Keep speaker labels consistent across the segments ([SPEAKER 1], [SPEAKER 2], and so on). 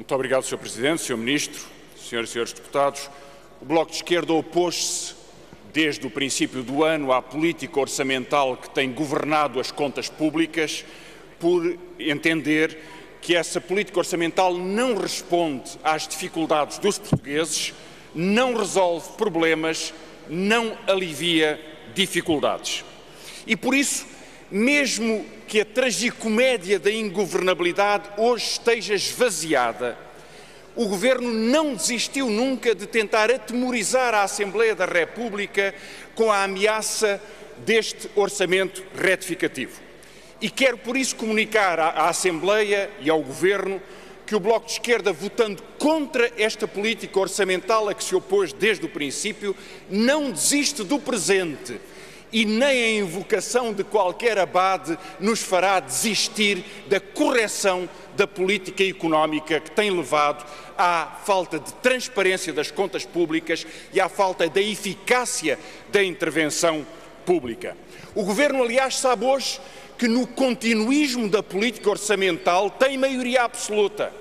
[SPEAKER 1] Muito obrigado, Sr. Presidente, Sr. Ministro, Senhoras e Senhores Deputados. O Bloco de Esquerda opôs-se desde o princípio do ano à política orçamental que tem governado as contas públicas, por entender que essa política orçamental não responde às dificuldades dos portugueses, não resolve problemas, não alivia dificuldades. E por isso, mesmo que a tragicomédia da ingovernabilidade hoje esteja esvaziada, o Governo não desistiu nunca de tentar atemorizar a Assembleia da República com a ameaça deste orçamento retificativo. E quero por isso comunicar à Assembleia e ao Governo que o Bloco de Esquerda, votando contra esta política orçamental a que se opôs desde o princípio, não desiste do presente e nem a invocação de qualquer abade nos fará desistir da correção da política económica que tem levado à falta de transparência das contas públicas e à falta da eficácia da intervenção pública. O Governo, aliás, sabe hoje que no continuismo da política orçamental tem maioria absoluta.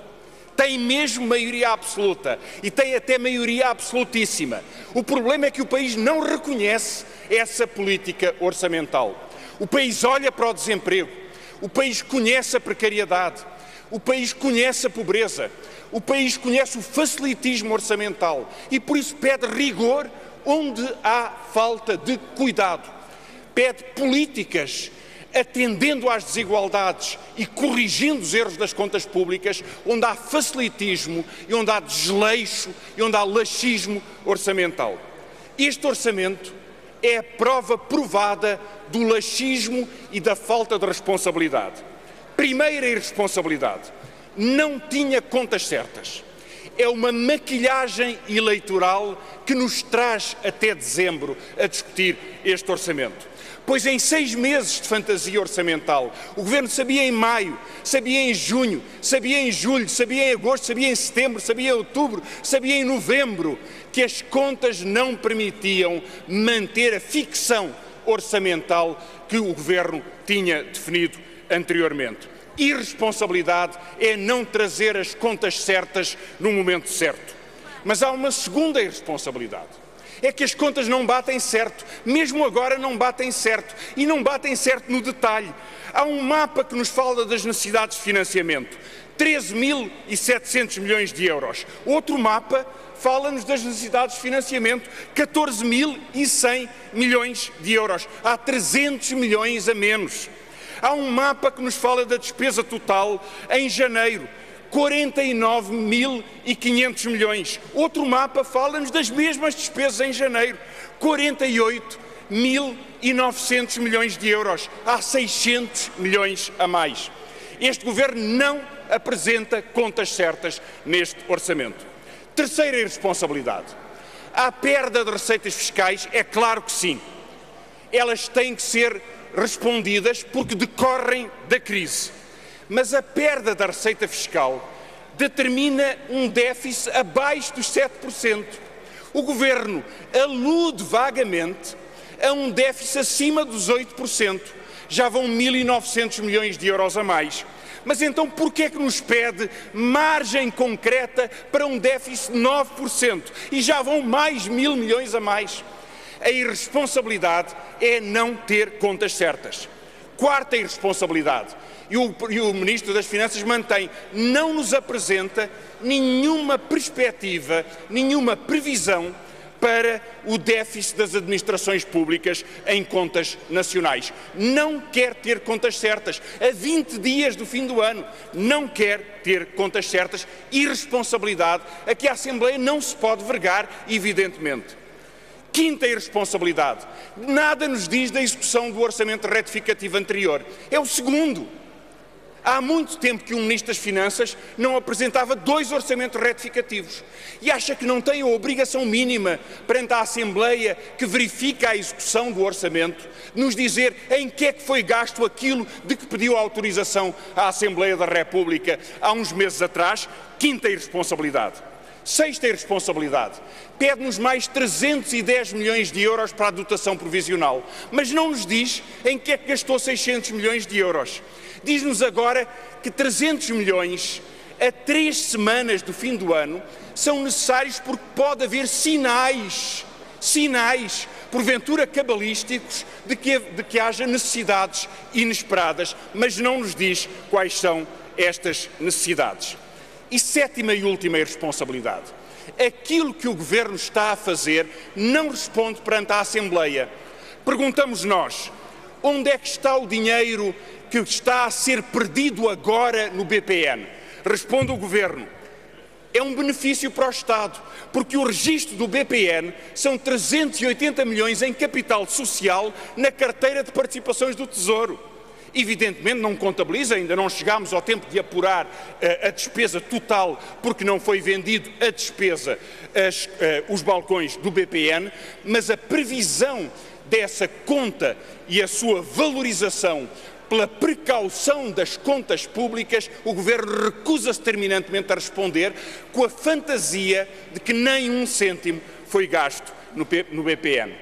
[SPEAKER 1] Tem mesmo maioria absoluta e tem até maioria absolutíssima. O problema é que o país não reconhece essa política orçamental. O país olha para o desemprego, o país conhece a precariedade, o país conhece a pobreza, o país conhece o facilitismo orçamental e por isso pede rigor onde há falta de cuidado. Pede políticas atendendo às desigualdades e corrigindo os erros das contas públicas, onde há facilitismo e onde há desleixo e onde há laxismo orçamental. Este orçamento é a prova provada do laxismo e da falta de responsabilidade. Primeira irresponsabilidade, não tinha contas certas. É uma maquilhagem eleitoral que nos traz até dezembro a discutir este orçamento. Pois em 6 meses de fantasia orçamental, o Governo sabia em maio, sabia em junho, sabia em julho, sabia em agosto, sabia em setembro, sabia em outubro, sabia em novembro, que as contas não permitiam manter a ficção orçamental que o Governo tinha definido anteriormente. Irresponsabilidade é não trazer as contas certas no momento certo. Mas há uma segunda irresponsabilidade. É que as contas não batem certo, mesmo agora não batem certo, e não batem certo no detalhe. Há um mapa que nos fala das necessidades de financiamento, 13.700 milhões de euros. Outro mapa fala-nos das necessidades de financiamento, 14.100 milhões de euros. Há 300 milhões a menos. Há um mapa que nos fala da despesa total em janeiro, 49.500 milhões. Outro mapa fala-nos das mesmas despesas em janeiro, 48.900 milhões de euros. Há 600 milhões a mais. Este Governo não apresenta contas certas neste orçamento. Terceira irresponsabilidade. Há perda de receitas fiscais? É claro que sim. Elas têm que ser respondidas porque decorrem da crise. Mas a perda da receita fiscal determina um déficit abaixo dos 7%. O Governo alude vagamente a um déficit acima dos 8%. Já vão 1.900 milhões de euros a mais. Mas então porquê é que nos pede margem concreta para um déficit de 9%? E já vão mais 1.000 milhões a mais. A irresponsabilidade é não ter contas certas. Quarta irresponsabilidade. E o Ministro das Finanças mantém, não nos apresenta nenhuma perspectiva, nenhuma previsão para o déficit das administrações públicas em contas nacionais. Não quer ter contas certas. A 20 dias do fim do ano, não quer ter contas certas. Irresponsabilidade a que a Assembleia não se pode vergar, evidentemente. Quinta irresponsabilidade. Nada nos diz da execução do orçamento retificativo anterior. É o segundo. Há muito tempo que o Ministro das Finanças não apresentava 2 orçamentos retificativos e acha que não tem a obrigação mínima perante a Assembleia que verifica a execução do orçamento, nos dizer em que é que foi gasto aquilo de que pediu autorização à Assembleia da República há uns meses atrás. Quinta irresponsabilidade. Sexta irresponsabilidade. Pede-nos mais 310 milhões de euros para a dotação provisional, mas não nos diz em que é que gastou 600 milhões de euros. Diz-nos agora que 300 milhões a 3 semanas do fim do ano, são necessários porque pode haver sinais, porventura cabalísticos, de que haja necessidades inesperadas, mas não nos diz quais são estas necessidades. E sétima e última irresponsabilidade. Aquilo que o Governo está a fazer não responde perante a Assembleia. Perguntamos nós, onde é que está o dinheiro que está a ser perdido agora no BPN? Responde o Governo, é um benefício para o Estado, porque o registro do BPN são 380 milhões em capital social na carteira de participações do Tesouro. Evidentemente não contabiliza, ainda não chegámos ao tempo de apurar a despesa total, porque não foi vendido a despesa, os balcões do BPN, mas a previsão dessa conta e a sua valorização pela precaução das contas públicas, o Governo recusa-se terminantemente a responder, com a fantasia de que nem um cêntimo foi gasto no BPN.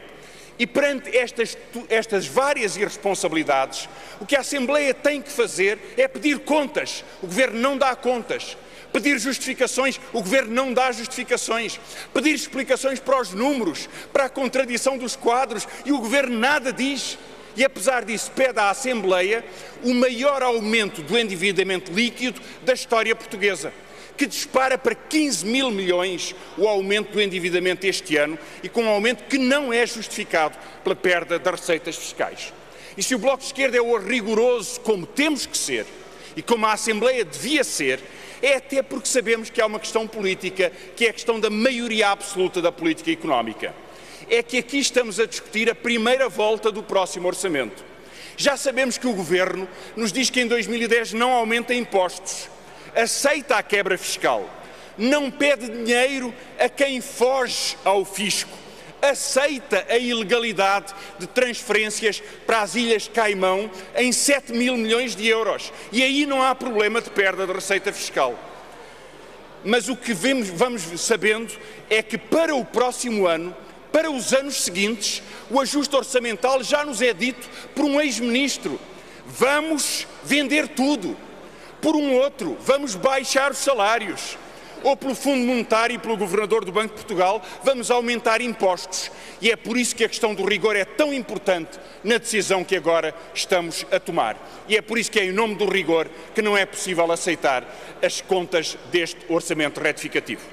[SPEAKER 1] E perante estas várias irresponsabilidades, o que a Assembleia tem que fazer é pedir contas. O Governo não dá contas. Pedir justificações, o Governo não dá justificações. Pedir explicações para os números, para a contradição dos quadros, e o Governo nada diz. E apesar disso pede à Assembleia o maior aumento do endividamento líquido da história portuguesa, que dispara para 15 mil milhões o aumento do endividamento este ano, e com um aumento que não é justificado pela perda das receitas fiscais. E se o Bloco de Esquerda é o rigoroso como temos que ser, e como a Assembleia devia ser, é até porque sabemos que há uma questão política, que é a questão da maioria absoluta da política económica. É que aqui estamos a discutir a primeira volta do próximo orçamento. Já sabemos que o Governo nos diz que em 2010 não aumenta impostos, aceita a quebra fiscal, não pede dinheiro a quem foge ao fisco, aceita a ilegalidade de transferências para as Ilhas Caimão em 7 mil milhões de euros. E aí não há problema de perda de receita fiscal. Mas o que vamos sabendo é que para o próximo ano, para os anos seguintes, o ajuste orçamental já nos é dito por um ex-ministro. Vamos vender tudo. Por um outro, vamos baixar os salários. Ou pelo Fundo Monetário e pelo Governador do Banco de Portugal, vamos aumentar impostos. E é por isso que a questão do rigor é tão importante na decisão que agora estamos a tomar. E é por isso que é em nome do rigor que não é possível aceitar as contas deste orçamento retificativo.